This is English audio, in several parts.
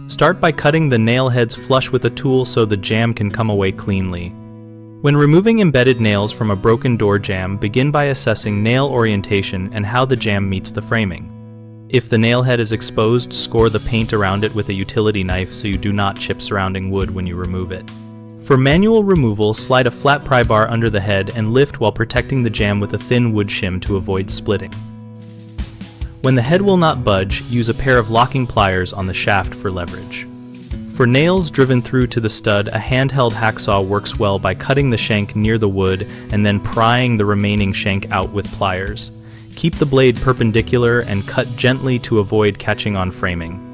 Start by cutting the nail heads flush with a tool so the jamb can come away cleanly. When removing embedded nails from a broken door jamb, begin by assessing nail orientation and how the jamb meets the framing. If the nail head is exposed, score the paint around it with a utility knife so you do not chip surrounding wood when you remove it. For manual removal, slide a flat pry bar under the head and lift while protecting the jamb with a thin wood shim to avoid splitting. When the head will not budge, use a pair of locking pliers on the shaft for leverage. For nails driven through to the stud, a handheld hacksaw works well by cutting the shank near the wood and then prying the remaining shank out with pliers. Keep the blade perpendicular and cut gently to avoid catching on framing.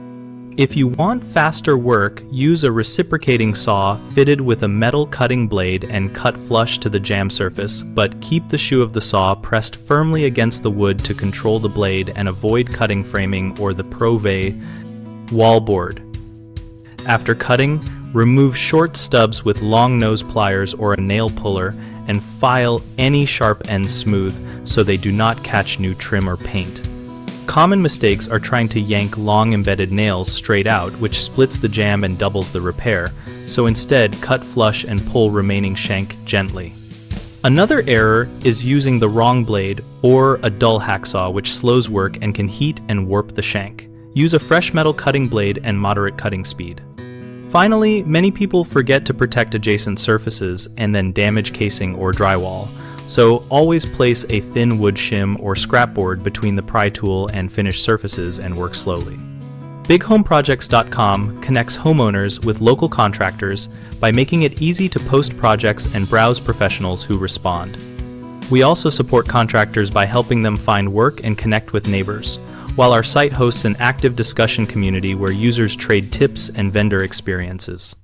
If you want faster work, use a reciprocating saw fitted with a metal cutting blade and cut flush to the jamb surface, but keep the shoe of the saw pressed firmly against the wood to control the blade and avoid cutting framing or the provay wallboard. After cutting, remove short stubs with long nose pliers or a nail puller and file any sharp ends smooth so they do not catch new trim or paint. Common mistakes are trying to yank long embedded nails straight out, which splits the jamb and doubles the repair, so instead cut flush and pull remaining shank gently. Another error is using the wrong blade or a dull hacksaw, which slows work and can heat and warp the shank. Use a fresh metal cutting blade and moderate cutting speed. Finally, many people forget to protect adjacent surfaces and then damage casing or drywall, so always place a thin wood shim or scrapboard between the pry tool and finished surfaces and work slowly. BigHomeProjects.com connects homeowners with local contractors by making it easy to post projects and browse professionals who respond. We also support contractors by helping them find work and connect with neighbors, while our site hosts an active discussion community where users trade tips and vendor experiences.